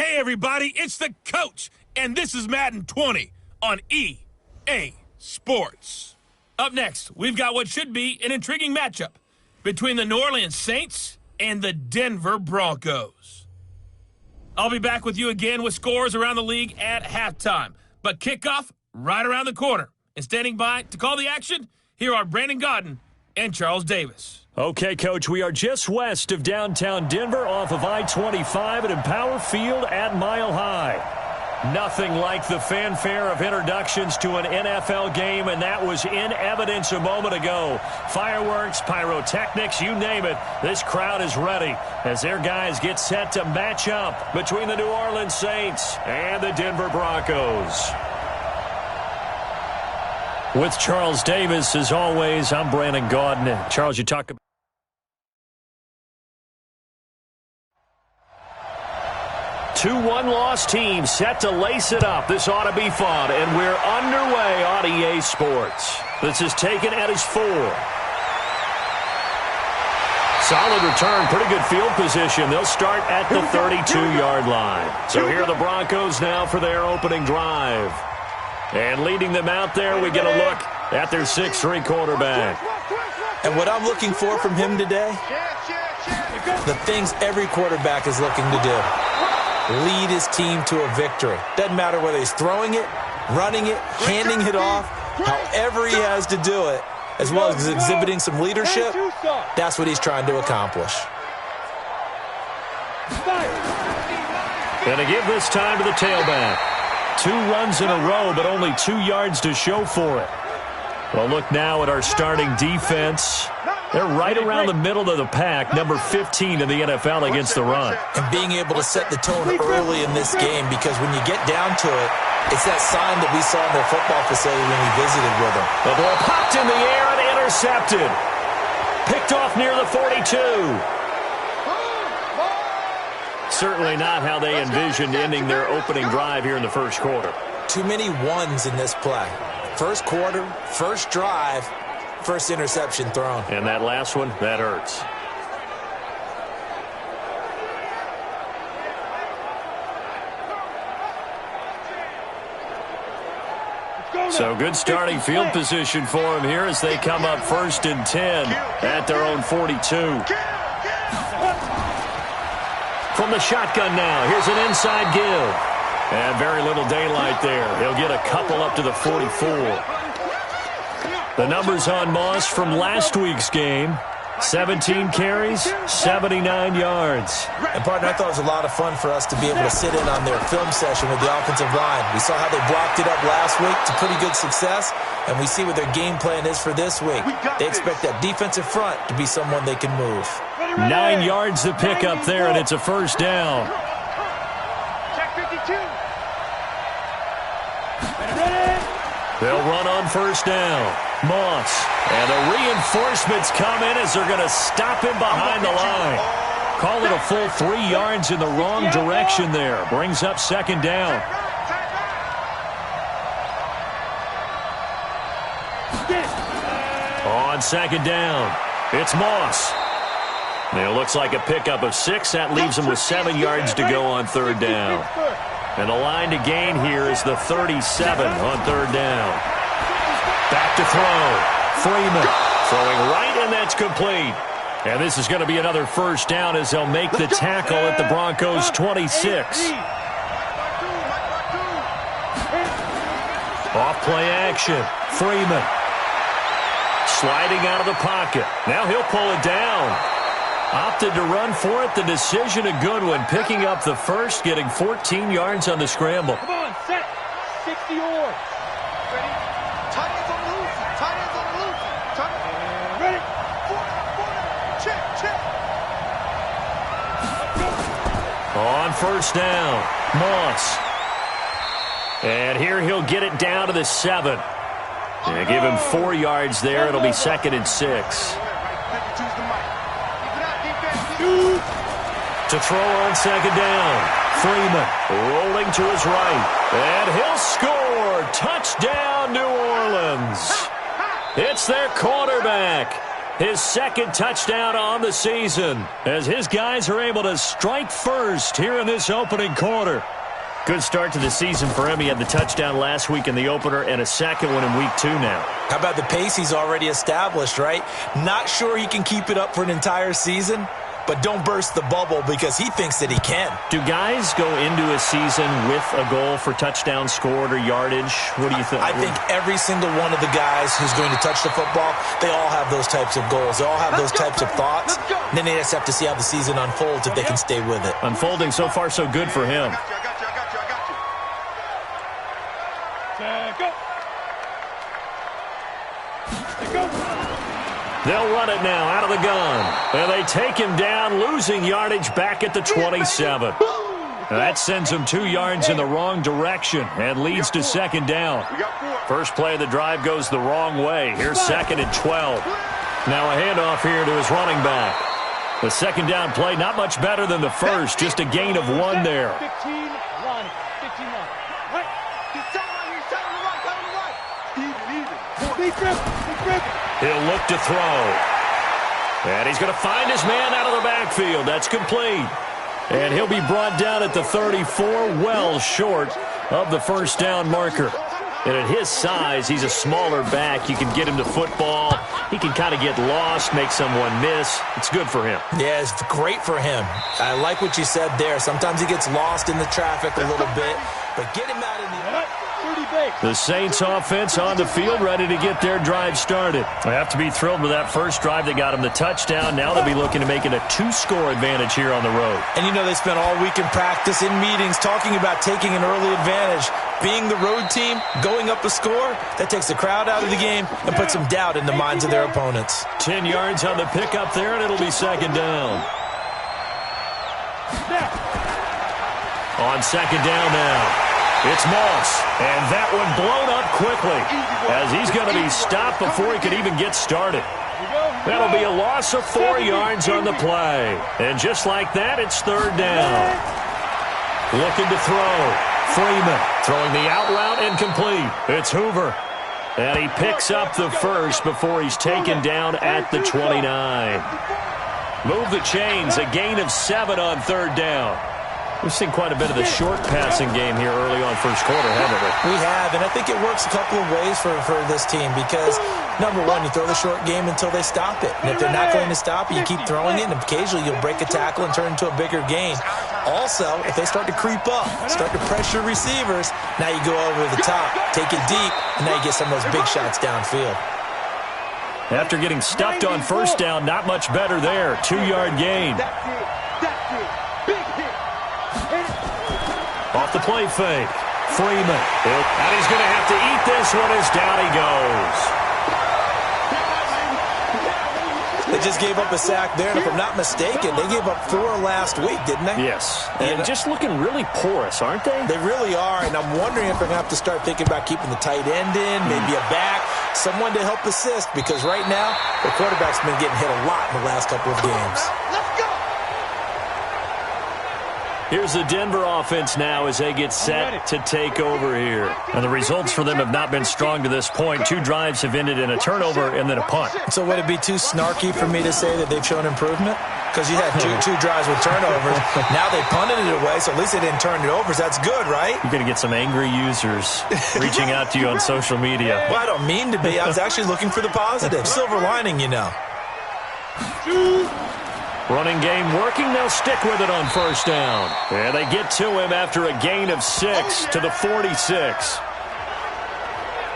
Hey, everybody, it's the coach, and this is Madden 20 on EA Sports. Up next, we've got what should be an intriguing matchup between the New Orleans Saints and the Denver Broncos. I'll be back with you again with scores around the league at halftime, but kickoff right around the corner. And standing by to call the action, here are Brandon Godden and Charles Davis. Okay, Coach, we are just west of downtown Denver off of I-25 at Empower Field at Mile High. Nothing like the fanfare of introductions to an NFL game, and that was in evidence a moment ago. Fireworks, pyrotechnics, you name it, this crowd is ready as their guys get set to match up between the New Orleans Saints and the Denver Broncos. With Charles Davis, as always, I'm Brandon Gaudin. Charles, you talk about 2-1 loss team set to lace it up. This ought to be fun, and we're underway on EA Sports. This is taken at his 4. Solid return, pretty good field position. They'll start at the 32-yard line. So here are the Broncos now for their opening drive. And leading them out there, we get a look at their 6'3" quarterback. And what I'm looking for from him today, the things every quarterback is looking to do. Lead his team to a victory. Doesn't matter whether he's throwing it, running it, handing it off, however he has to do it, as well as exhibiting some leadership, that's what he's trying to accomplish. And to give this time to the tailback. 2 runs in a row, but only 2 yards to show for it. Well, look now at our starting defense. They're right around the middle of the pack, number 15 in the NFL against the run. And being able to set the tone early in this game, because when you get down to it, it's that sign that we saw in their football facility when we visited with them. The ball popped in the air and intercepted. Picked off near the 42. Certainly not how they envisioned ending their opening drive here in the first quarter. Too many ones in this play. First quarter, first drive, first interception thrown. And that last one, that hurts. So good starting field position for them here as they come up 1st and 10 at their own 42. From the shotgun now, here's an inside give. And very little daylight there. He'll get a couple up to the 44. The numbers on Moss from last week's game. 17 carries, 79 yards. And, partner, I thought it was a lot of fun for us to be able to sit in on their film session with the offensive line. We saw how they blocked it up last week to pretty good success, and we see what their game plan is for this week. They expect that defensive front to be someone they can move. 9 yards to pick up there, and it's a first down. Check 52. They'll run on first down. Moss. And the reinforcements come in as they're going to stop him behind the line. Call it a full 3 yards in the wrong direction there. Brings up second down. On second down, it's Moss. Now it looks like a pickup of 6. That leaves him with 7 yards to go on third down. And the line to gain here is the 37 on third down. Back to throw. Freeman throwing right, and that's complete. And this is going to be another first down as they'll make the tackle at the Broncos' 26. Off play action. Freeman sliding out of the pocket. Now he'll pull it down. Opted to run for it. The decision a good one. Picking up the first, getting 14 yards on the scramble. Come on, set. 60 yards. Ready? Tight ends on the loose. Tight ends on the loose. Tight ends. Ready? Corner. Check, check. On first down, Moss. And here he'll get it down to the 7. And give him 4 yards there. It'll be 2nd and 6. To throw on second down. Freeman rolling to his right. And he'll score. Touchdown, New Orleans. It's their quarterback. his second touchdown on the season, as his guys are able to strike first here in this opening quarter. Good start to the season for him. He had the touchdown last week in the opener and a second one in week 2 now. How about the pace he's already established, right? Not sure he can keep it up for an entire season, but don't burst the bubble because he thinks that he can. Do guys go into a season with a goal for touchdown scored or yardage? What do you think? I think every single one of the guys who's going to touch the football, they all have those types of goals. They all have those types of thoughts. And then they just have to see how the season unfolds if they can stay with it. Unfolding so far so good for him. They'll run it now out of the gun. And they take him down, losing yardage back at the 27. That sends him 2 yards in the wrong direction and leads to second down. First play of the drive goes the wrong way. Here's second and 12. Now a handoff here to his running back. The second down play, not much better than the first, just a gain of 1 there. 15 line. 15 line. Right. He's right. Big grip. He'll look to throw. And he's going to find his man out of the backfield. That's complete. And he'll be brought down at the 34, well short of the first down marker. And at his size, he's a smaller back. You can get him to football. He can kind of get lost, make someone miss. It's good for him. Yeah, it's great for him. I like what you said there. Sometimes he gets lost in the traffic a little bit, but get him out in the... The Saints offense on the field, ready to get their drive started. They have to be thrilled with that first drive. They got him the touchdown. Now they'll be looking to make it a 2-score advantage here on the road. And you know they spent all week in practice, in meetings, talking about taking an early advantage. Being the road team, going up a score, that takes the crowd out of the game and puts some doubt in the minds of their opponents. 10 yards on the pickup there, and it'll be second down. On second down now. It's Moss, and that one blown up quickly as he's going to be stopped before he could even get started. That'll be a loss of 4 yards on the play. And just like that, it's third down. Looking to throw. Freeman throwing the out route incomplete. It's Hoover. And he picks up the first before he's taken down at the 29. Move the chains, a gain of 7 on third down. We've seen quite a bit of the short passing game here early on first quarter, haven't we? We have, and I think it works a couple of ways for this team because, number one, you throw the short game until they stop it. And if they're not going to stop it, you keep throwing it, and occasionally you'll break a tackle and turn it into a bigger gain. Also, if they start to creep up, start to pressure receivers, now you go over the top, take it deep, and now you get some of those big shots downfield. After getting stuffed on first down, not much better there. 2-yard gain. Off the play fake. Freeman. And he's going to have to eat this one as down he goes. They just gave up a sack there, and if I'm not mistaken, they gave up 4 last week, didn't they? Yes. And just looking really porous, aren't they? They really are, and I'm wondering if they're going to have to start thinking about keeping the tight end in, maybe a back, someone to help assist, because right now, the quarterback's been getting hit a lot in the last couple of games. Let's go! Here's the Denver offense now as they get set to take over here. And the results for them have not been strong to this point. 2 drives have ended in a turnover and then a punt. So would it be too snarky for me to say that they've shown improvement? Because you had two drives with turnovers. Now they punted it away, so at least they didn't turn it over. So that's good, right? You're going to get some angry users reaching out to you on social media. Well, I don't mean to be. I was actually looking for the positive. Silver lining, you know. Running game working. They'll stick with it on first down. And they get to him after a gain of 6 to the 46.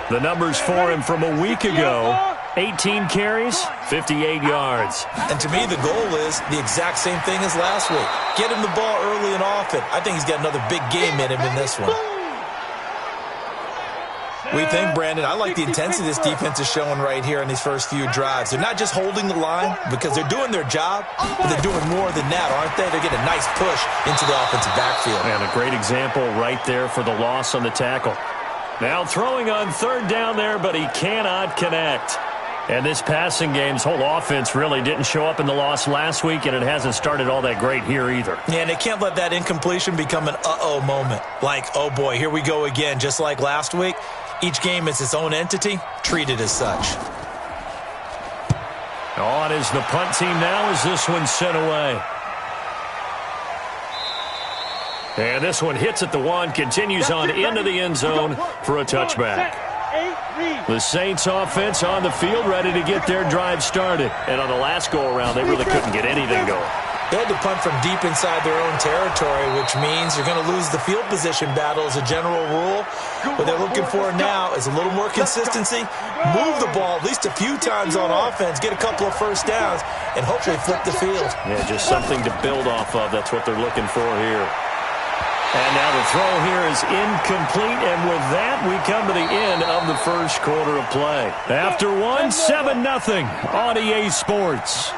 The numbers for him from a week ago. 18 carries, 58 yards. And to me, the goal is the exact same thing as last week. Get him the ball early and often. I think he's got another big game in him in this one. We think, Brandon, I like the intensity this defense is showing right here in these first few drives. They're not just holding the line because they're doing their job, but they're doing more than that, aren't they? They're getting a nice push into the offensive backfield. And a great example right there for the loss on the tackle. Now throwing on third down there, but he cannot connect. And this passing game's whole offense really didn't show up in the loss last week, and it hasn't started all that great here either. Yeah, and they can't let that incompletion become an uh-oh moment. Like, oh boy, here we go again, just like last week. Each game is its own entity. Treat it as such. On is the punt team now as this one's sent away. And this one hits at the 1, continues on into the end zone for a touchback. The Saints offense on the field ready to get their drive started. And on the last go-around, they really couldn't get anything going. They had to punt from deep inside their own territory, which means you're going to lose the field position battle as a general rule. What they're looking for now is a little more consistency, move the ball at least a few times on offense, get a couple of first downs, and hopefully flip the field. Yeah, just something to build off of. That's what they're looking for here. And now the throw here is incomplete, and with that, we come to the end of the first quarter of play. After one, 7-0 on EA Sports.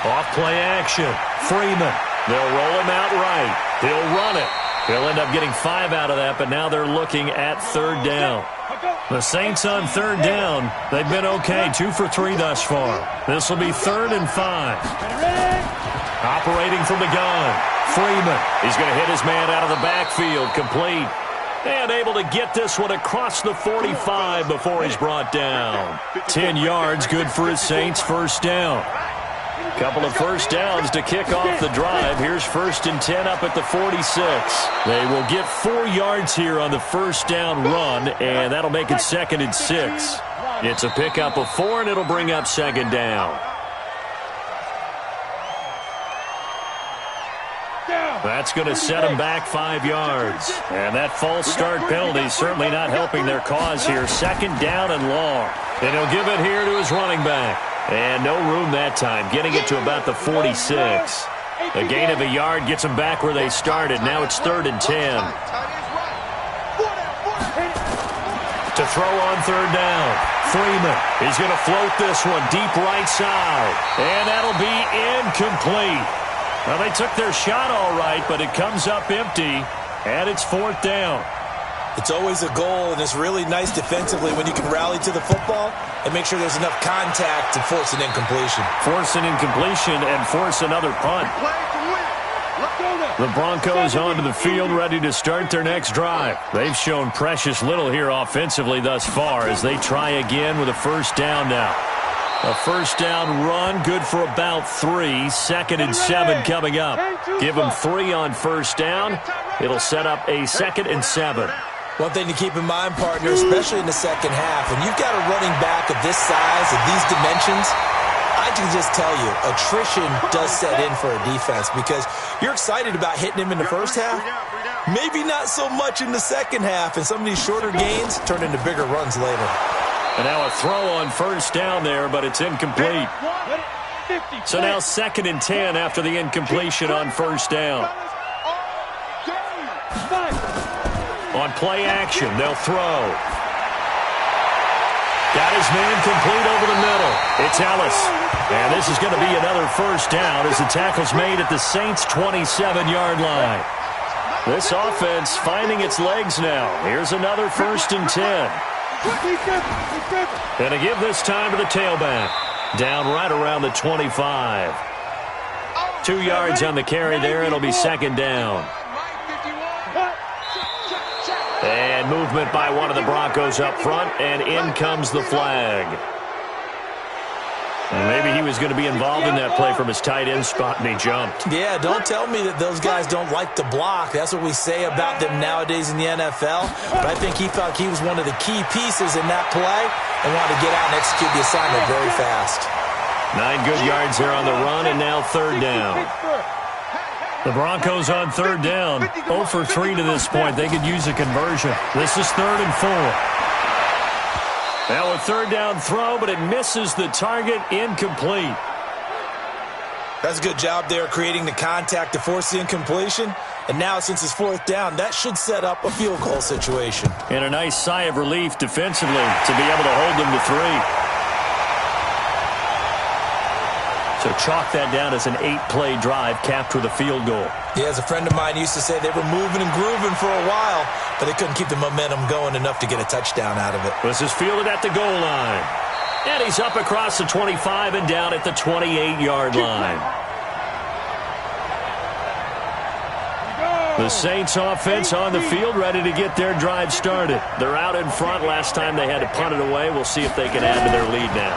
Off play action. Freeman. They'll roll him out right. He'll run it. He'll end up getting 5 out of that, but now they're looking at 3rd down. The Saints on 3rd down. They've been okay, 2 for 3 thus far. This will be 3rd and 5. Operating from the gun. Freeman. He's going to hit his man out of the backfield. Complete. And able to get this one across the 45 before he's brought down. 10 yards, good for his Saints, 1st down. Couple of first downs to kick off the drive. Here's 1st and 10 up at the 46. They will get 4 yards here on the 1st down run, and that'll make it 2nd and 6. It's a pickup of 4, and it'll bring up 2nd down. That's going to set them back 5 yards. And that false start penalty is certainly not helping their cause here. 2nd down and long. And he'll give it here to his running back. And no room that time, getting it to about the 46. A gain of a yard gets them back where they started. Now it's 3rd and 10. To throw on 3rd down. Freeman is going to float this one deep right side. And that'll be incomplete. Well, they took their shot all right, but it comes up empty, and it's 4th down. It's always a goal, and it's really nice defensively when you can rally to the football and make sure there's enough contact to force an incompletion. Force an incompletion and force another punt. The Broncos onto the field ready to start their next drive. They've shown precious little here offensively thus far as they try again with a 1st down now. A 1st down run, good for about 3. 2nd and 7 coming up. Give them 3 on 1st down. It'll set up a 2nd and 7. One thing to keep in mind, partner, especially in the second half, when you've got a running back of this size, of these dimensions, I can just tell you, attrition does set in for a defense because you're excited about hitting him in the first half. Maybe not so much in the second half, and some of these shorter gains turn into bigger runs later. And now a throw on 1st down there, but it's incomplete. So now 2nd and 10 after the incompletion on 1st down. On play action, they'll throw. Got his man complete over the middle. It's Ellis. And this is going to be another 1st down as the tackle's made at the Saints' 27-yard line. This offense finding its legs now. Here's another 1st and 10. And to give this time to the tailback. Down right around the 25. 2 yards on the carry there. It'll be 2nd down. And movement by one of the Broncos up front, and in comes the flag. And maybe he was going to be involved in that play from his tight end spot, and he jumped. Yeah, don't tell me that those guys don't like to block. That's what we say about them nowadays in the NFL. But I think he thought he was one of the key pieces in that play and wanted to get out and execute the assignment very fast. 9 good yards there on the run, and now 3rd down. The Broncos on 3rd down, 0 for 3 to this point. They could use a conversion. This is 3rd and 4. Now a 3rd down throw, but it misses the target, incomplete. That's a good job there creating the contact to force the incompletion. And now since it's 4th down, that should set up a field goal situation. And a nice sigh of relief defensively to be able to hold them to 3. So chalk that down as an 8-play drive capped with a field goal. Yeah, as a friend of mine used to say, they were moving and grooving for a while, but they couldn't keep the momentum going enough to get a touchdown out of it. This is fielded at the goal line. And he's up across the 25 and down at the 28-yard line. The Saints offense on the field, ready to get their drive started. They're out in front. Last time they had to punt it away. We'll see if they can add to their lead now.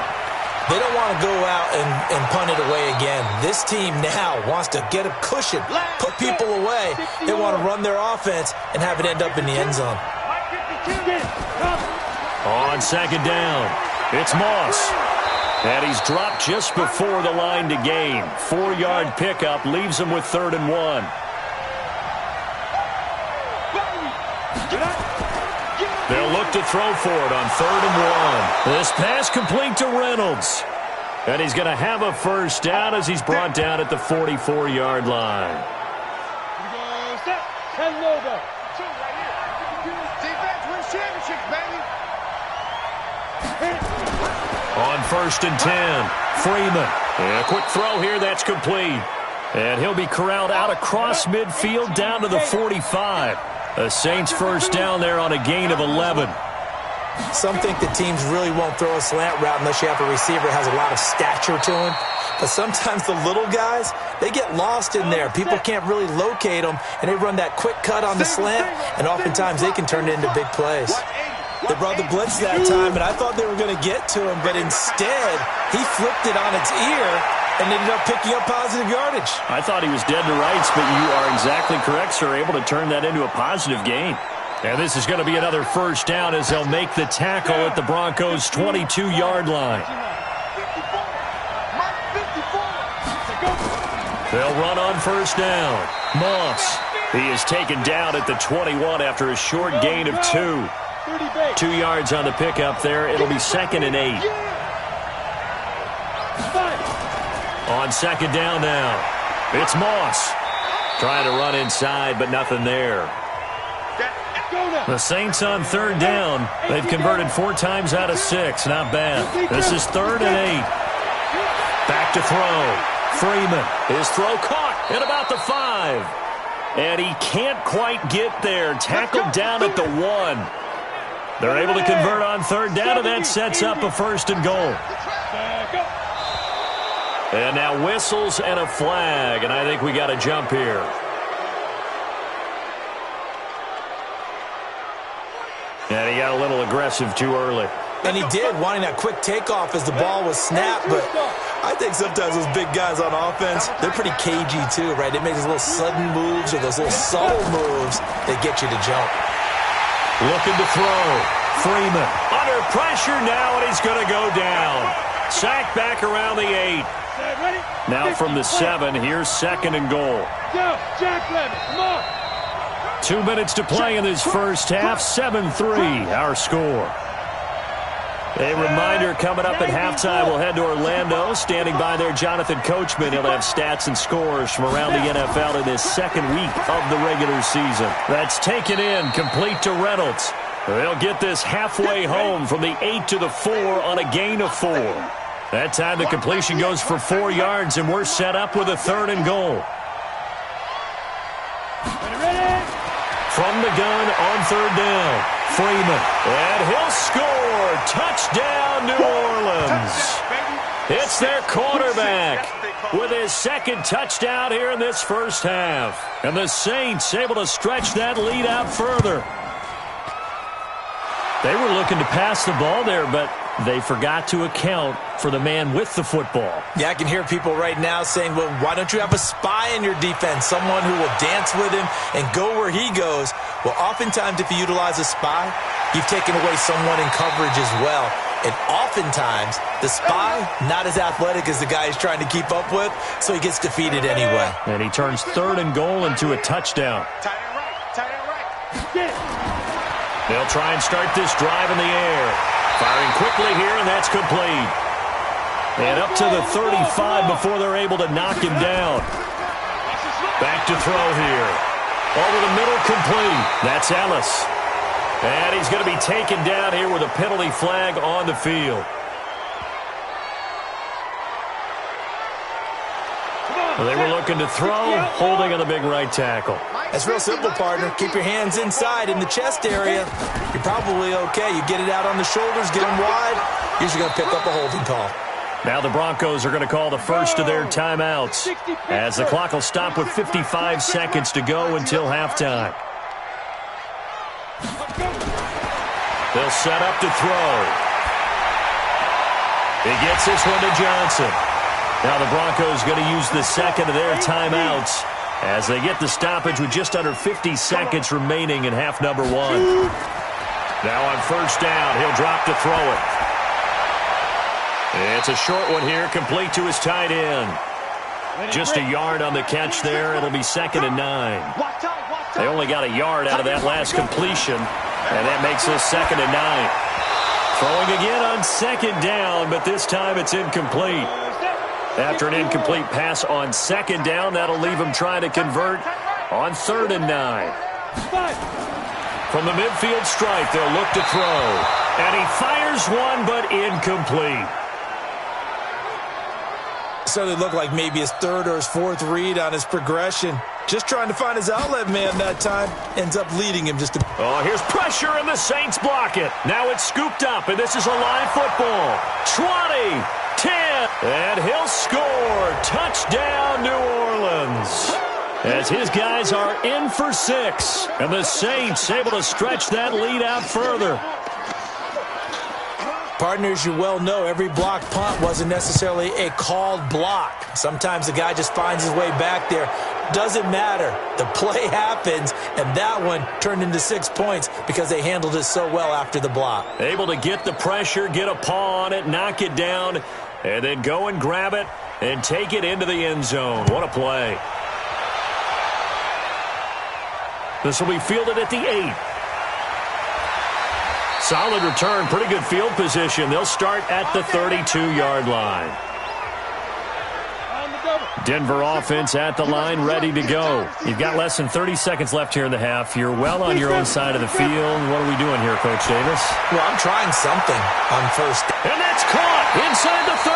They don't want to go out and punt it away again. This team now wants to get a cushion, put people away. They want to run their offense and have it end up in the end zone. On second down, it's Moss. And he's dropped just before the line to gain. 4-yard pickup leaves him with 3rd and 1. They'll look to throw for it on 3rd and 1. This pass complete to Reynolds. And he's going to have a first down as he's brought down at the 44-yard line. Defense wins championships, baby. On 1st and 10, Freeman. And a quick throw here, that's complete. And he'll be corralled out across midfield down to the 45. The Saints first down there on a gain of 11. Some think that teams really won't throw a slant route unless you have a receiver that has a lot of stature to him. But sometimes the little guys, they get lost in there. People can't really locate them, and they run that quick cut on the slant, and oftentimes they can turn it into big plays. They brought the blitz that time, and I thought they were going to get to him, but instead, he flipped it on its ear and ended up picking up positive yardage. I thought he was dead to rights, but you are exactly correct, sir, able to turn that into a positive gain. And this is going to be another first down as they'll make the tackle at the Broncos' 22-yard line. They'll run on first down. Moss. He is taken down at the 21 after a short gain of 2. 2 yards on the pickup there. It'll be 2nd and 8. On second down now, it's Moss. Trying to run inside, but nothing there. The Saints on 3rd down. They've converted 4 times out of 6. Not bad. This is 3rd and 8. Back to throw. Freeman. His throw caught at about the 5. And he can't quite get there. Tackled down at the 1. They're able to convert on 3rd down, and that sets up a 1st and goal. And now whistles and a flag, and I think we got a jump here. And he got a little aggressive too early. And he did, wanting that quick takeoff as the ball was snapped. But I think sometimes those big guys on offense, they're pretty cagey too, right? They make those little sudden moves or those little subtle moves that get you to jump. Looking to throw. Freeman under pressure now, and he's going to go down. Sacked back around the 8. Now from the 7, here's 2nd and goal. 2 minutes to play in this first half. 7-3, our score. A reminder coming up at halftime, we'll head to Orlando. Standing by there, Jonathan Coachman. He'll have stats and scores from around the NFL in this 2nd week of the regular season. That's taken in, complete to Reynolds. They'll get this halfway home from the 8 to the 4 on a gain of 4. That time the completion goes for 4 yards, and we're set up with a 3rd and goal. From the gun on 3rd down, Freeman. And he'll score. Touchdown, New Orleans. It's their quarterback with his 2nd touchdown here in this first half. And the Saints able to stretch that lead out further. They were looking to pass the ball there, but they forgot to account for the man with the football. Yeah, I can hear people right now saying, well, why don't you have a spy in your defense, someone who will dance with him and go where he goes? Well, oftentimes if you utilize a spy, you've taken away someone in coverage as well. And oftentimes, the spy, not as athletic as the guy he's trying to keep up with, so he gets defeated anyway. And he turns 3rd and goal into a touchdown. They'll try and start this drive in the air. Firing quickly here, and that's complete. And up to the 35 before they're able to knock him down. Back to throw here. Over the middle, complete. That's Ellis. And he's going to be taken down here with a penalty flag on the field. Well, they were looking to throw, holding on the big right tackle. That's real simple, partner. Keep your hands inside in the chest area. You're probably okay. You get it out on the shoulders, get them wide. Usually going to pick up a holding call. Now the Broncos are going to call the first of their timeouts as the clock will stop with 55 seconds to go until halftime. They'll set up to throw. He gets this one to Johnson. Now the Broncos going to use the second of their timeouts as they get the stoppage with just under 50 seconds remaining in half number one. Now on first down, he'll drop to throw it. It's a short one here, complete to his tight end. Just a yard on the catch there. It'll be 2nd and 9. They only got a yard out of that last completion, and that makes this 2nd and 9. Throwing again on 2nd down, but this time it's incomplete. After an incomplete pass on 2nd down, that'll leave him trying to convert on 3rd and 9. From the midfield stripe, they'll look to throw. And he fires one, but incomplete. So it looked like maybe his 3rd or his 4th read on his progression. Just trying to find his outlet man that time. Ends up leading him just a... Oh, here's pressure, and the Saints block it. Now it's scooped up, and this is a live football. 20, 10, and he'll score. Touchdown, New Orleans. As his guys are in for 6, and the Saints able to stretch that lead out further. Partners, you well know every blocked punt wasn't necessarily a called block. Sometimes the guy just finds his way back there. Doesn't matter. The play happens, and that one turned into 6 points because they handled it so well after the block. Able to get the pressure, get a paw on it, knock it down, and then go and grab it and take it into the end zone. What a play. This will be fielded at the 8. Solid return, pretty good field position. They'll start at the 32-yard line. Denver offense at the line, ready to go. You've got less than 30 seconds left here in the half. You're well on your own side of the field. What are we doing here, Coach Davis? Well, I'm trying something on first. And that's caught inside the 30.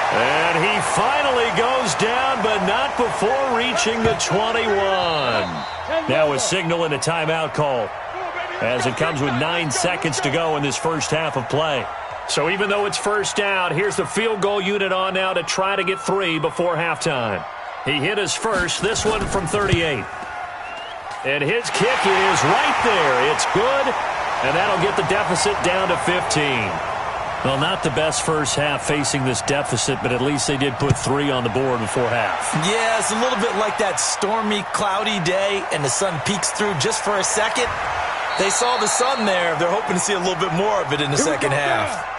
And he finally goes down, but not before reaching the 21. Now a signal and a timeout call, as it comes with 9 seconds to go in this first half of play. So even though it's first down, here's the field goal unit on now to try to get 3 before halftime. He hit his first, this one from 38. And his kick is right there. It's good, and that'll get the deficit down to 15. Well, not the best first half facing this deficit, but at least they did put 3 on the board before half. Yeah, it's a little bit like that stormy, cloudy day, and the sun peeks through just for a second. They saw the sun there. They're hoping to see a little bit more of it in the second half.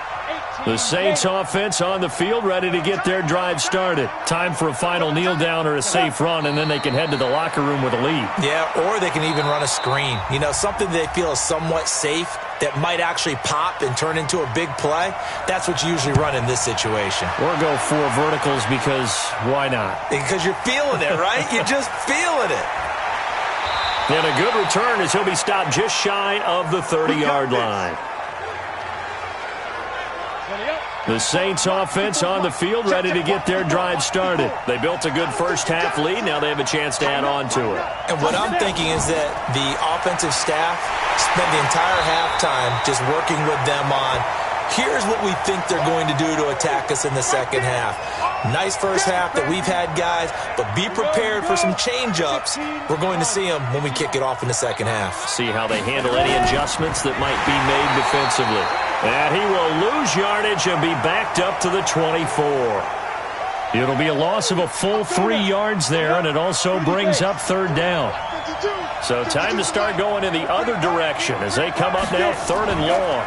The Saints offense on the field, ready to get their drive started. Time for a final kneel down or a safe run, and then they can head to the locker room with a lead. Yeah, or they can even run a screen. You know, something they feel is somewhat safe that might actually pop and turn into a big play. That's what you usually run in this situation. Or go 4 verticals because why not? Because you're feeling it, right? You're just feeling it. And a good return as he'll be stopped just shy of the 30-yard line. The Saints offense on the field, ready to get their drive started. They built a good first half lead. Now they have a chance to add on to it. And what I'm thinking is that the offensive staff spent the entire halftime just working with them on, here's what we think they're going to do to attack us in the second half. Nice first half that we've had, guys, but be prepared for some change-ups. We're going to see them when we kick it off in the second half. See how they handle any adjustments that might be made defensively. And he will lose yardage and be backed up to the 24. It'll be a loss of a full 3 yards there, and it also brings up 3rd down. So time to start going in the other direction as they come up now 3rd and long.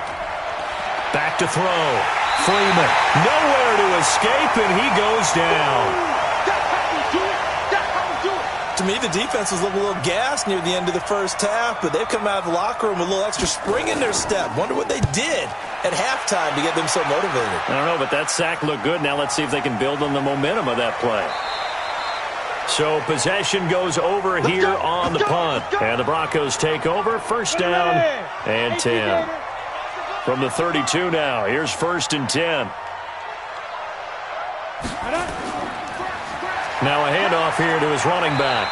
Back to throw. Freeman, nowhere to escape, and he goes down. To me, the defense was looking a little gassed near the end of the first half, but they've come out of the locker room with a little extra spring in their step. Wonder what they did at halftime to get them so motivated. I don't know, but that sack looked good. Now let's see if they can build on the momentum of that play. So possession goes over here on the punt. And the Broncos take over. First down and 10. From the 32 now, here's 1st and 10. Now a handoff here to his running back.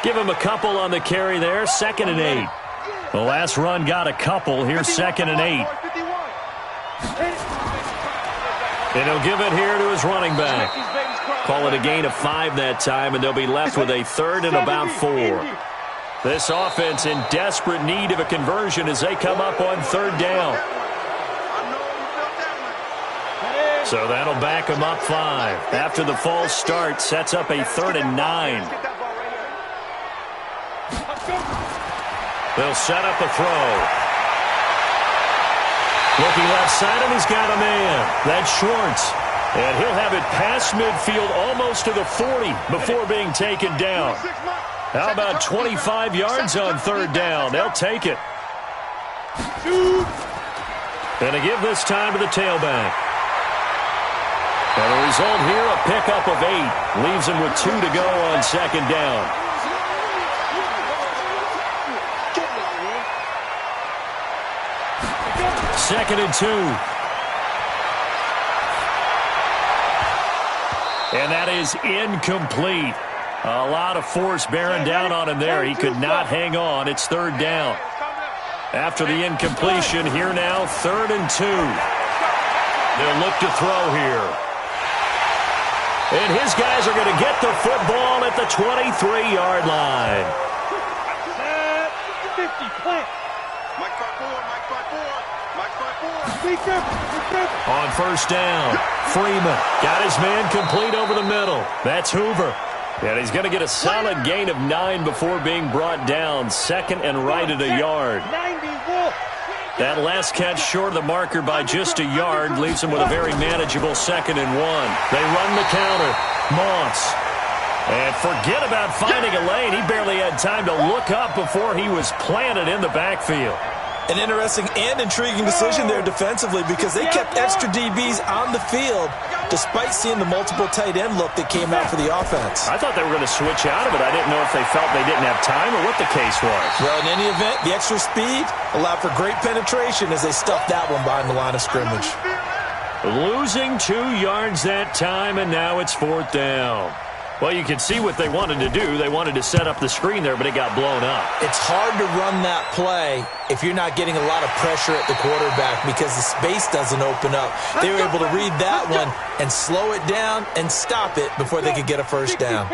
Give him a couple on the carry there. 2nd and 8. The last run got a couple. Here's 2nd and 8. And he'll give it here to his running back. Call it a gain of 5 that time, and they'll be left with a third and about 4. This offense in desperate need of a conversion as they come up on third down. So that'll back them up 5. After the false start, sets up a third and 9. They'll set up a throw. Looking left side, and he's got a man. That's Schwartz. And he'll have it past midfield almost to the 40 before being taken down. How about 25 yards on third down? They'll take it. And to give this time to the tailback. And the result here, a pickup of 8. Leaves him with 2 to go on second down. Second and 2. And that is incomplete. A lot of force bearing down on him there. He could not hang on. It's third down. After the incompletion, here now, third and 2. They'll look to throw here. And his guys are going to get the football at the 23-yard line. 50, plant. Mike 5-4. On first down, Freeman got his man complete over the middle. That's Hoover. And he's going to get a solid gain of 9 before being brought down. Second and right at a yard. That last catch short of the marker by just a yard leaves him with a very manageable second and 1. They run the counter. Moss. And forget about finding a lane. He barely had time to look up before he was planted in the backfield. An interesting and intriguing decision there defensively because they kept extra DBs on the field despite seeing the multiple tight end look that came out for the offense. I thought they were going to switch out of it. I didn't know if they felt they didn't have time or what the case was. Well, in any event, the extra speed allowed for great penetration as they stuffed that one behind the line of scrimmage. Losing 2 yards that time, and now it's fourth down. Well, you can see what they wanted to do. They wanted to set up the screen there, but it got blown up. It's hard to run that play if you're not getting a lot of pressure at the quarterback because the space doesn't open up. They were able to read that one and slow it down and stop it before they could get a first down.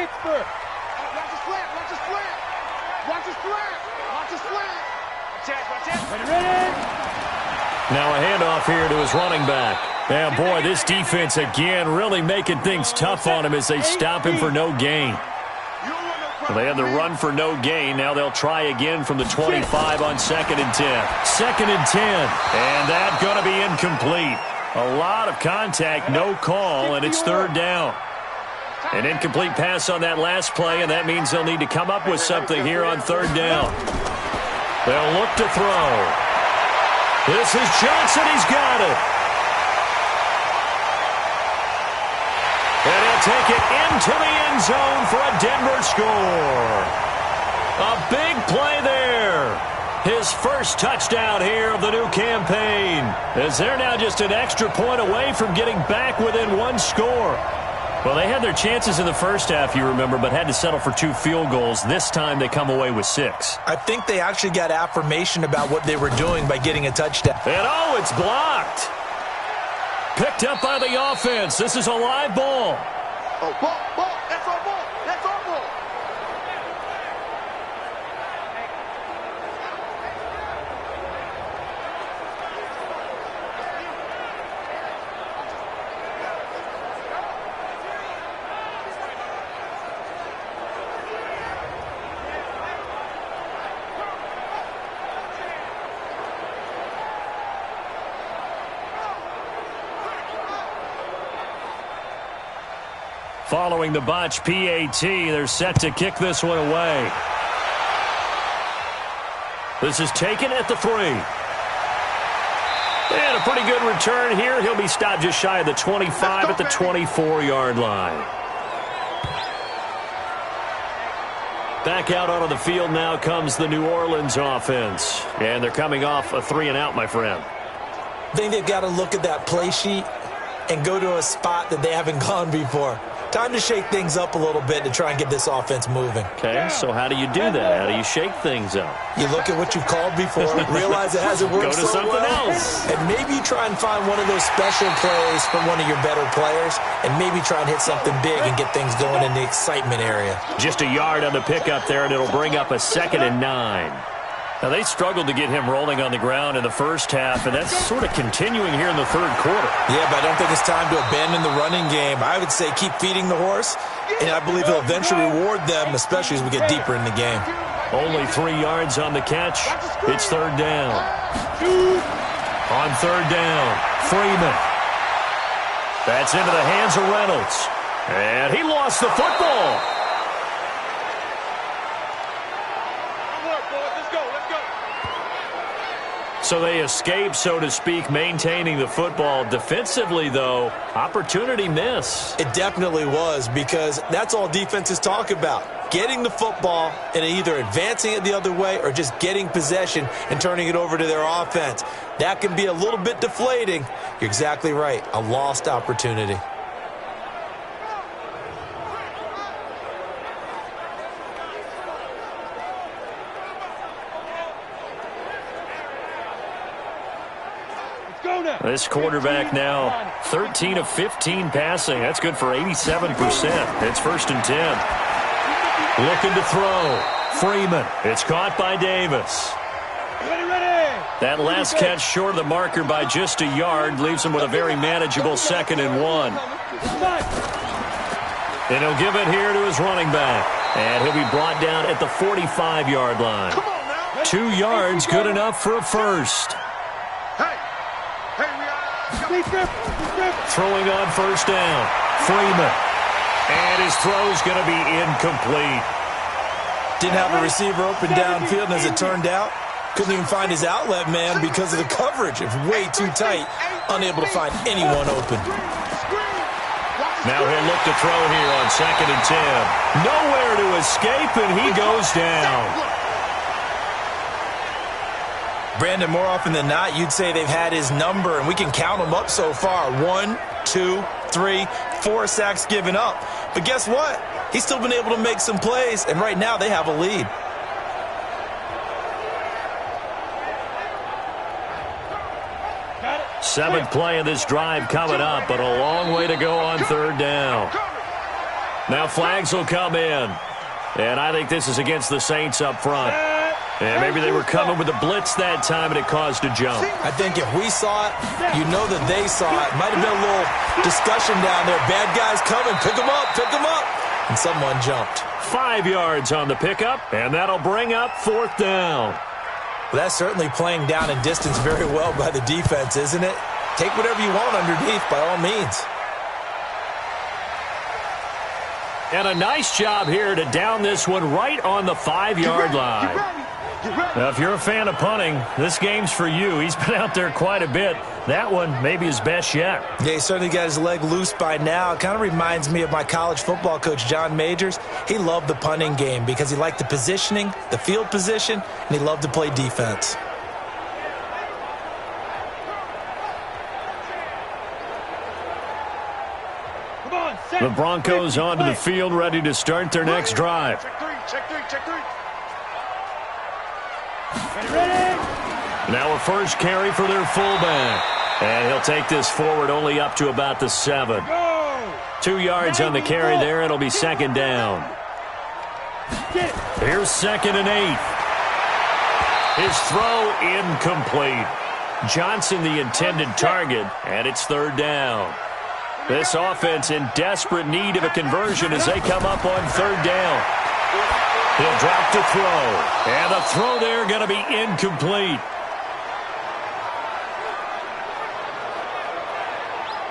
Now a handoff here to his running back. And boy, this defense again really making things tough on him as they stop him for no gain. Well, they had the run for no gain. Now they'll try again from the 25 on second and 10. Second and 10. And that's going to be incomplete. A lot of contact, no call, and it's third down. An incomplete pass on that last play, and that means they'll need to come up with something here on third down. They'll look to throw. This is Johnson. He's got it. And he'll take it into the end zone for a Denver score. A big play there. His first touchdown here of the new campaign, as they're now just an extra point away from getting back within 1 score. Well, they had their chances in the first half, you remember, but had to settle for 2 field goals. This time they come away with 6. I think they actually got affirmation about what they were doing by getting a touchdown. And oh, it's blocked. Picked up by the offense. This is a live ball. Oh, ball. That's our ball. That's our ball. Following the botch PAT, they're set to kick this one away. This is taken at the 3. And a pretty good return here. He'll be stopped just shy of the 25 at the 24-yard line. Back out onto the field now comes the New Orleans offense. And they're coming off a 3-and-out, my friend. I think they've got to look at that play sheet and go to a spot that they haven't gone before. Time to shake things up a little bit to try and get this offense moving. Okay, so how do you do that? How do you shake things up? You look at what you've called before, realize it hasn't worked Go to so something well, else. and maybe you try and find one of those special plays from one of your better players, and maybe try and hit something big and get things going in the excitement area. Just a yard on the pickup there, and it'll bring up a 2nd and 9. Now, they struggled to get him rolling on the ground in the first half, and that's sort of continuing here in the third quarter. Yeah, but I don't think it's time to abandon the running game. I would say keep feeding the horse, and I believe he'll eventually reward them, especially as we get deeper in the game. Only 3 yards on the catch. It's 3rd down. On 3rd down, Freeman. That's into the hands of Reynolds. And he lost the football. So they escape, so to speak, maintaining the football. Defensively, though, opportunity miss. It definitely was, because that's all defenses talk about. Getting the football and either advancing it the other way or just getting possession and turning it over to their offense. That can be a little bit deflating. You're exactly right. A lost opportunity. This quarterback now 13 of 15 passing. That's good for 87%. It's 1st and 10. Looking to throw. Freeman. It's caught by Davis. That last catch short of the marker by just a yard leaves him with a very manageable 2nd and 1. And he'll give it here to his running back. And he'll be brought down at the 45-yard line. 2 yards, good enough for a first. Throwing on 1st down. Freeman. And his throw's going to be incomplete. Didn't have a receiver open downfield, and as it turned out, couldn't even find his outlet man because of the coverage. It's way too tight, unable to find anyone open. Now he'll look to throw here on 2nd and 10. Nowhere to escape, and he goes down. Brandon, more often than not, you'd say they've had his number, and we can count them up so far. 1, 2, 3, 4 sacks given up. But guess what? He's still been able to make some plays, and right now they have a lead. Seventh play of this drive coming up, but a long way to go on 3rd down. Now flags will come in, and I think this is against the Saints up front. And maybe they were coming with a blitz that time, and it caused a jump. I think if we saw it, you know that they saw it. Might have been a little discussion down there. Bad guys coming. Pick them up. Pick them up. And someone jumped. 5 yards on the pickup, and that'll bring up 4th down. Well, that's certainly playing down and distance very well by the defense, isn't it? Take whatever you want underneath, by all means. And a nice job here to down this one right on the 5-yard line. Now, if you're a fan of punting, this game's for you. He's been out there quite a bit. That one maybe his best yet. Yeah, he certainly got his leg loose by now. It kind of reminds me of my college football coach, John Majors. He loved the punting game because he liked the positioning, the field position, and he loved to play defense. The Broncos onto the field, ready to start their next drive. Check three. Now a first carry for their fullback. And he'll take this forward only up to about the 7. 2 yards on the carry there. It'll be 2nd down. Here's 2nd and 8. His throw incomplete. Johnson the intended target, and it's 3rd down. This offense in desperate need of a conversion as they come up on 3rd down. He'll drop to throw. And the throw there going to be incomplete.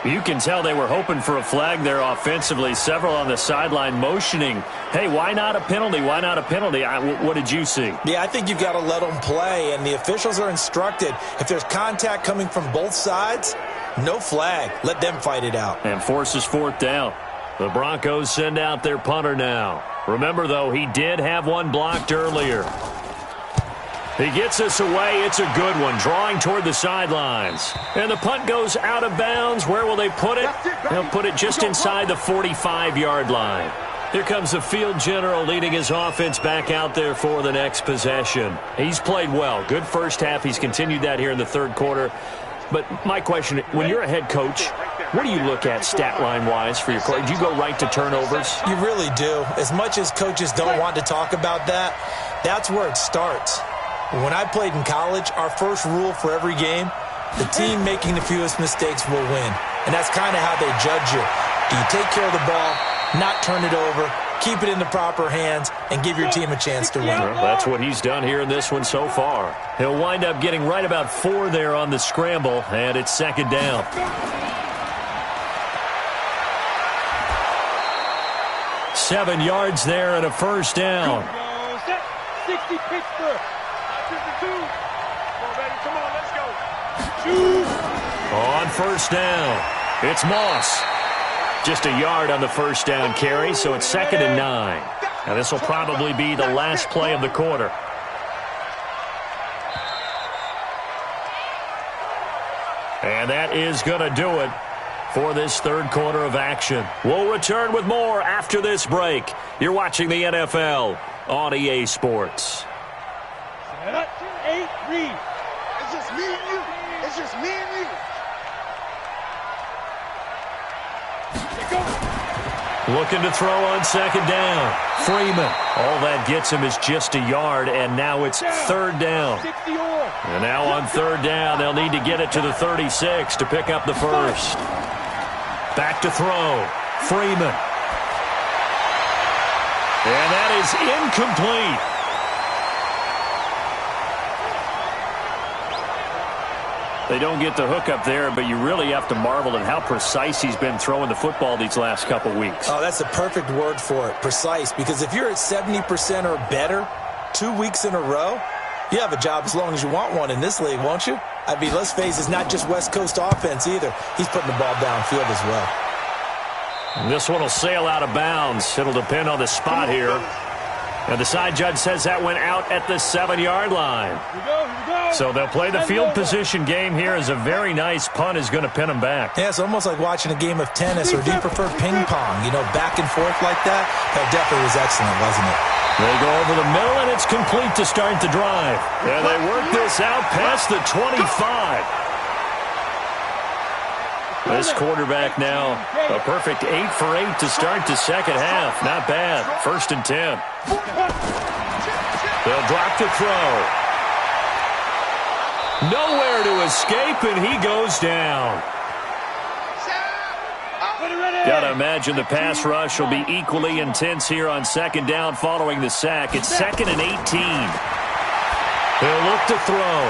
You can tell they were hoping for a flag there offensively. Several on the sideline motioning. Hey, why not a penalty? Why not a penalty? What did you see? Yeah, I think you've got to let them play, and the officials are instructed. If there's contact coming from both sides, no flag. Let them fight it out. And forces 4th down. The Broncos send out their punter now. Remember, though, he did have one blocked earlier. He gets us away. It's a good one, drawing toward the sidelines. And the punt goes out of bounds. Where will they put it? They'll put it just inside the 45-yard line. Here comes the field general leading his offense back out there for the next possession. He's played well. Good first half. He's continued that here in the third quarter. But my question, when you're a head coach, what do you look at stat line-wise for your coach? Do you go right to turnovers? You really do. As much as coaches don't want to talk about that, that's where it starts. When I played in college, our first rule for every game, the team making the fewest mistakes will win. And that's kind of how they judge you. Do you take care of the ball, not turn it over, keep it in the proper hands, and give your team a chance to win? Well, that's what he's done here in this one so far. He'll wind up getting right about 4 there on the scramble, and it's second down. Seven yards there and a first down. 60 Pittsburgh. 52. Come on, let's go. Shoot. On first down, it's Moss. Just a yard on the first down carry, so it's 2nd and 9. Now this will probably be the last play of the quarter. And that is going to do it for this third quarter of action. We'll return with more after this break. You're watching the NFL on EA Sports. 8 read. It's just me and you. It's just me and you. Looking to throw on second down. Freeman. All that gets him is just a yard, and now it's third down. And now on third down, they'll need to get it to the 36 to pick up the first. Back to throw. Freeman. And that is incomplete. They don't get the hook up there, but you really have to marvel at how precise he's been throwing the football these last couple weeks. Oh, that's the perfect word for it, precise, because if you're at 70% or better 2 weeks in a row, you have a job as long as you want one in this league, won't you? I mean, let's face it, it's not just West Coast offense either. He's putting the ball downfield as well. And this one will sail out of bounds. It'll depend on the spot here. And the side judge says that went out at the 7-yard line. So they'll play the field position game here as a very nice punt is going to pin them back. Yeah, it's almost like watching a game of tennis, or do you prefer ping pong? You know, back and forth like that? That definitely was excellent, wasn't it? They go over the middle, and it's complete to start the drive. And they work this out past the 25. This quarterback now, a perfect 8 for 8 to start the second half. Not bad. 1st and 10. They'll drop to throw. Nowhere to escape, and he goes down. Gotta imagine the pass rush will be equally intense here on second down following the sack. It's 2nd and 18. They'll look to throw.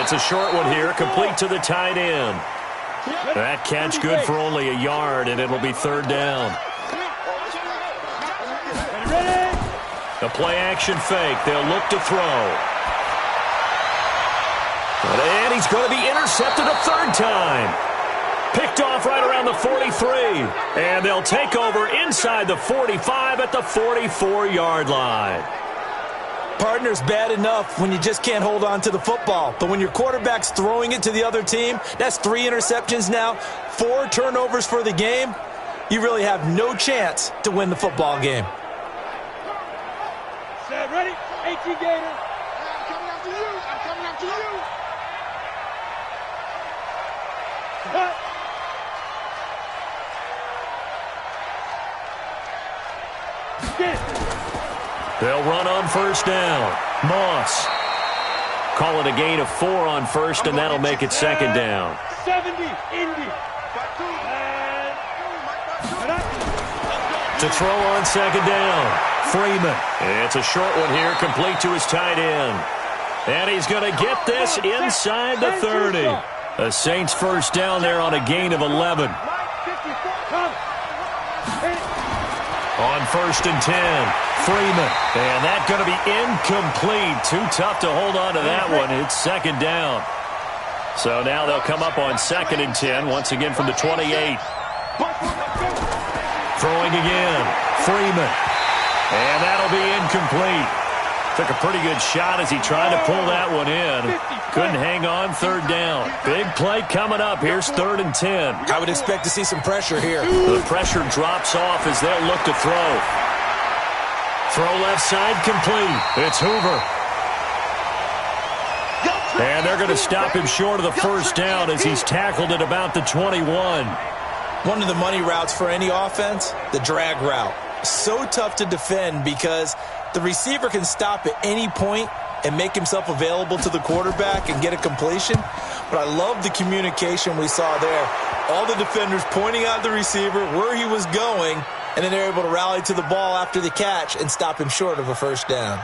It's a short one here, complete to the tight end. That catch good for only a yard, and it'll be third down. A play-action fake. They'll look to throw. And he's going to be intercepted a third time. Picked off right around the 43. And they'll take over inside the 45 at the 44-yard line. Partner's bad enough when you just can't hold on to the football. But when your quarterback's throwing it to the other team, that's 3 interceptions now, 4 turnovers for the game. You really have no chance to win the football game. Set, ready? 18 Gator. I'm coming after you. I'm coming after you. They'll run on first down. Moss. Call it a gain of 4 on first, and that'll make it second down. 70, Indy. To throw on second down. Freeman. It's a short one here, complete to his tight end. And he's going to get this inside the 30. The Saints first down there on a gain of 11. On 1st and 10, Freeman. And that's going to be incomplete. Too tough to hold on to that one. It's second down. So now they'll come up on 2nd and 10, once again from the 28. Throwing again, Freeman. And that'll be incomplete. Took a pretty good shot as he tried to pull that one in. Couldn't hang on, third down. Big play coming up. Here's 3rd and 10. I would expect to see some pressure here. The pressure drops off as they'll look to throw. Throw left side complete. It's Hoover. And they're going to stop him short of the first down as he's tackled at about the 21. One of the money routes for any offense, the drag route. So tough to defend because the receiver can stop at any point and make himself available to the quarterback and get a completion. But I love the communication we saw there. All the defenders pointing out the receiver, where he was going, and then they're able to rally to the ball after the catch and stop him short of a first down.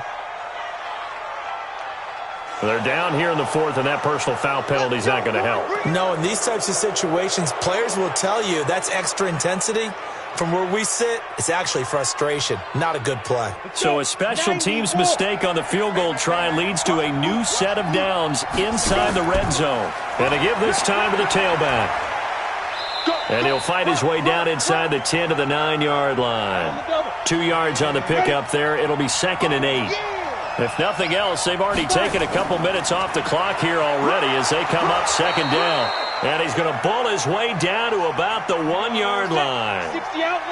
They're down here in the 4th, and that personal foul penalty is not going to help. No, in these types of situations, players will tell you that's extra intensity. From where we sit, it's actually frustration, not a good play. So a special teams mistake on the field goal try leads to a new set of downs inside the red zone. And to give this time to the tailback. And he'll fight his way down inside the 10 to the 9-yard line. 2 yards on the pickup there. It'll be 2nd and 8. If nothing else, they've already taken a couple minutes off the clock here already as they come up 2nd down. And he's going to bull his way down to about the 1-yard line.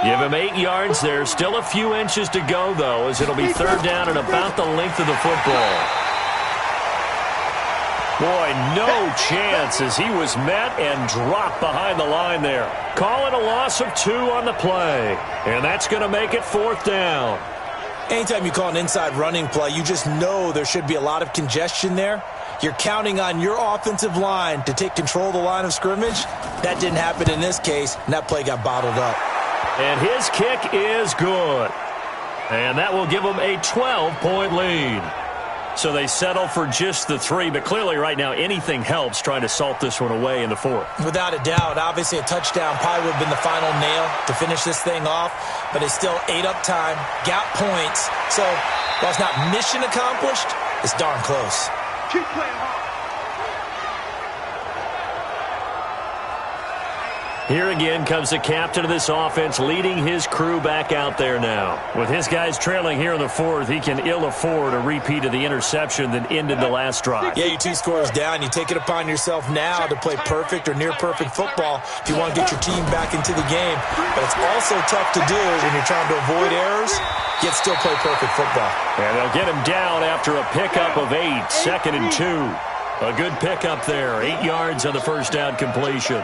Give him 8 yards there. Still a few inches to go, though, as it'll be 3rd down and about the length of the football. Boy, no chance as he was met and dropped behind the line there. Call it a loss of 2 on the play. And that's going to make it 4th down. Anytime you call an inside running play, you just know there should be a lot of congestion there. You're counting on your offensive line to take control of the line of scrimmage. That didn't happen in this case, and that play got bottled up. And his kick is good. And that will give them a 12-point lead. So they settle for just the 3, but clearly right now anything helps trying to salt this one away in the 4th. Without a doubt, obviously a touchdown probably would have been the final nail to finish this thing off, but it's still 8 up time, got points. So while it's not mission accomplished, it's darn close. Keep playing hard. Here again comes the captain of this offense leading his crew back out there now. With his guys trailing here in the 4th, he can ill afford a repeat of the interception that ended the last drive. Yeah, you 2 scores down. You take it upon yourself now to play perfect or near-perfect football if you want to get your team back into the game. But it's also tough to do when you're trying to avoid errors, yet still play perfect football. And they'll get him down after a pickup of 8, 2nd and 2. A good pickup there, 8 yards on the first down completion.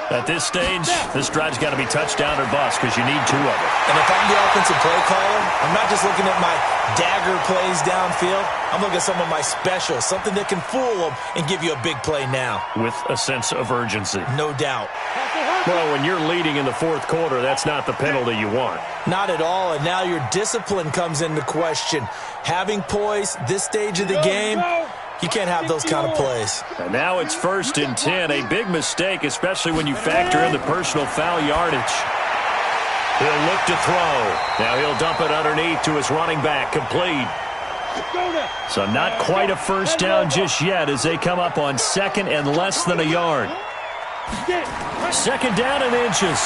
At this stage, this drive's got to be touchdown or bust because you need 2 of them. And if I'm the offensive play caller, I'm not just looking at my dagger plays downfield. I'm looking at some of my specials, something that can fool them and give you a big play now. With a sense of urgency. No doubt. Well, when you're leading in the 4th quarter, that's not the penalty you want. Not at all, and now your discipline comes into question. Having poise this stage of the game, you can't have those kind of plays. And now it's 1st and 10. A big mistake, especially when you factor in the personal foul yardage. He'll look to throw. Now he'll dump it underneath to his running back. Complete. So not quite a first down just yet as they come up on 2nd and less than a yard. 2nd down and inches.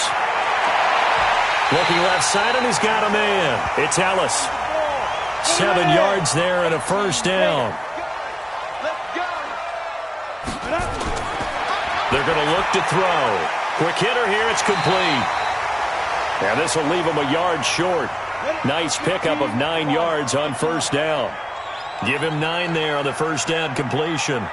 Looking left side, and he's got a man. It's Ellis. 7 yards there and a first down. They're going to look to throw. Quick hitter here. It's complete. And this will leave him a yard short. Nice pickup of 9 yards on first down. Give him 9 there on the first down completion.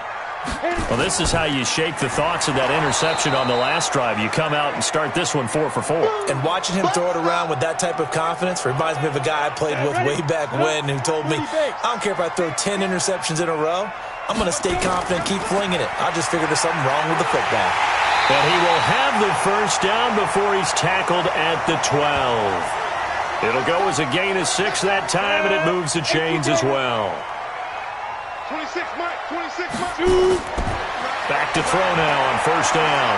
Well, this is how you shake the thoughts of that interception on the last drive. You come out and start this one 4 for 4. And watching him throw it around with that type of confidence reminds me of a guy I played with way back when who told me, I don't care if I throw 10 interceptions in a row. I'm going to stay confident and keep flinging it. I just figured there's something wrong with the football. And he will have the first down before he's tackled at the 12. It'll go as a gain of 6 that time, and it moves the chains as well. 26, Mike. 26, Mike. Back to throw now on first down.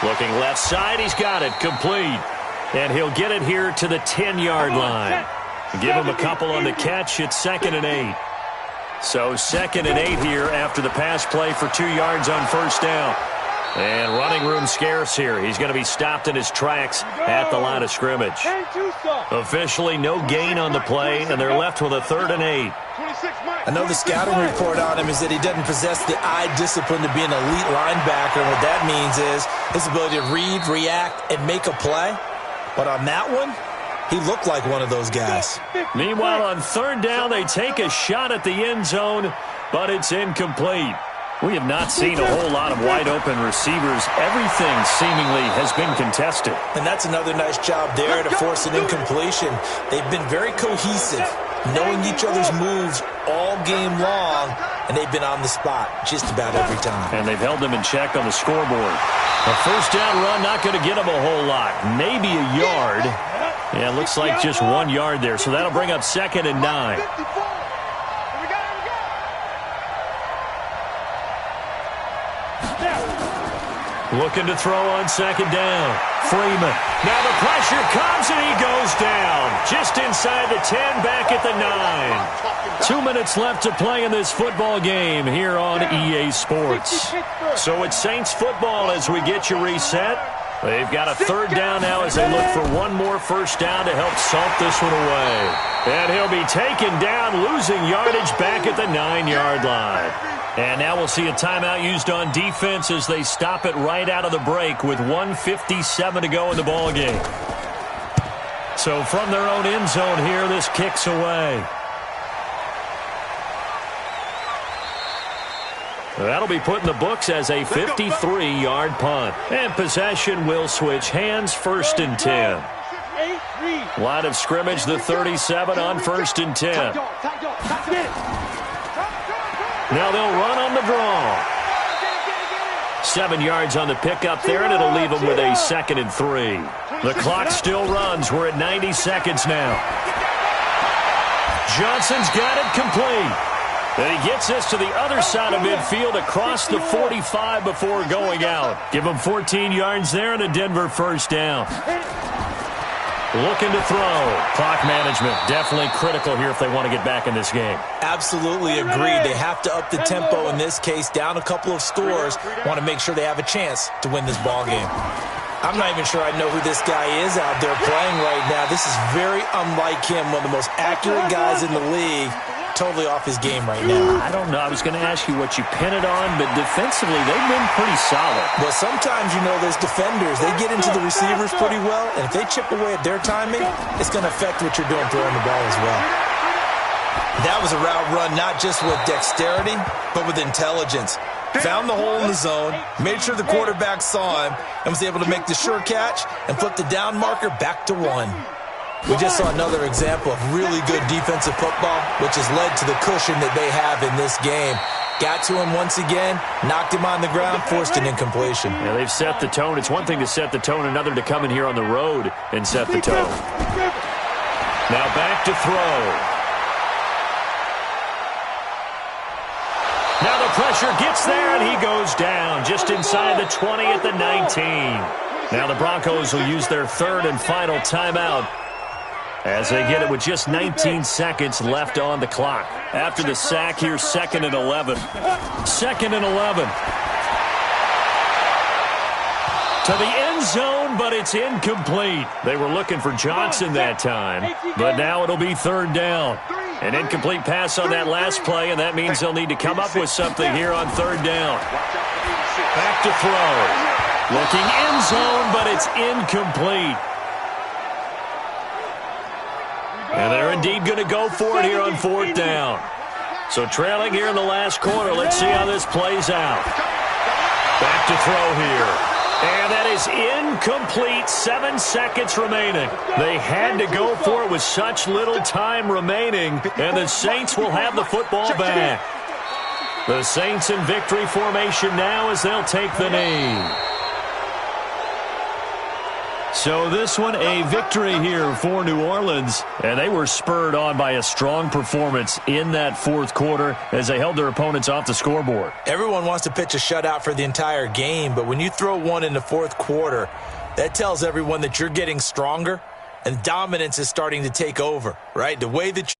Looking left side, he's got it. Complete. And he'll get it here to the 10-yard line. Give him a couple on the catch. It's 2nd and 8. So 2nd and 8 here after the pass play for 2 yards on first down. And running room scarce here. He's going to be stopped in his tracks at the line of scrimmage. Officially no gain on the play, and they're left with a 3rd and 8. I know the scouting report on him is that he doesn't possess the eye discipline to be an elite linebacker, and what that means is his ability to read, react, and make a play. But on that one, he looked like one of those guys. Meanwhile, on 3rd down, they take a shot at the end zone, but it's incomplete. We have not seen a whole lot of wide-open receivers. Everything seemingly has been contested. And that's another nice job there to force an incompletion. They've been very cohesive, knowing each other's moves all game long, and they've been on the spot just about every time. And they've held them in check on the scoreboard. A 1st down run, not going to get them a whole lot. Maybe a yard. Yeah, it looks like just 1 yard there, so that'll bring up 2nd and 9. Looking to throw on 2nd down. Freeman. Now the pressure comes and he goes down. Just inside the 10, back at the 9. 2 minutes left to play in this football game here on EA Sports. So it's Saints football as we get you reset. They've got a 3rd down now as they look for one more 1st down to help salt this one away. And he'll be taken down, losing yardage back at the 9-yard line. And now we'll see a timeout used on defense as they stop it right out of the break with 1:57 to go in the ballgame. So from their own end zone here, this kicks away. That'll be put in the books as a 53-yard punt. And possession will switch hands, 1st and 10. Line of scrimmage, the 37 on 1st and 10. Now they'll run on the draw. 7 yards on the pickup there, and it'll leave them with a 2nd and 3. The clock still runs. We're at 90 seconds now. Johnson's got it complete. And he gets this to the other side of midfield across the 45 before going out. Give him 14 yards there and a Denver 1st down. Looking to throw. Clock management definitely critical here if they want to get back in this game. Absolutely agreed. They have to up the tempo in this case, down a couple of scores. Want to make sure they have a chance to win this ball game. I'm not even sure I know who this guy is out there playing right now. This is very unlike him, one of the most accurate guys in the league. Totally off his game right now. I don't know. I was going to ask you what you pin it on, but defensively, they've been pretty solid. Well, sometimes, you know, those defenders, they get into the receivers pretty well, and if they chip away at their timing, it's going to affect what you're doing throwing the ball as well. That was a route run not just with dexterity, but with intelligence. Found the hole in the zone, made sure the quarterback saw him, and was able to make the sure catch and flip the down marker back to 1. We just saw another example of really good defensive football, which has led to the cushion that they have in this game. Got to him once again, knocked him on the ground, forced an incompletion. Yeah, they've set the tone. It's one thing to set the tone, another to come in here on the road and set the tone. Now back to throw. Now the pressure gets there, and he goes down just inside the 20 at the 19. Now the Broncos will use their 3rd and final timeout as they get it with just 19 seconds left on the clock. After the sack here, 2nd and 11. 2nd and 11. To the end zone, but it's incomplete. They were looking for Johnson that time, but now it'll be 3rd down. An incomplete pass on that last play, and that means they'll need to come up with something here on 3rd down. Back to throw. Looking end zone, but it's incomplete. And they're indeed going to go for it here on 4th down. So trailing here in the last quarter. Let's see how this plays out. Back to throw here. And that is incomplete. 7 seconds remaining. They had to go for it with such little time remaining. And the Saints will have the football back. The Saints in victory formation now as they'll take the knee. So this one, a victory here for New Orleans. And they were spurred on by a strong performance in that 4th quarter as they held their opponents off the scoreboard. Everyone wants to pitch a shutout for the entire game, but when you throw one in the 4th quarter, that tells everyone that you're getting stronger and dominance is starting to take over, right? The way that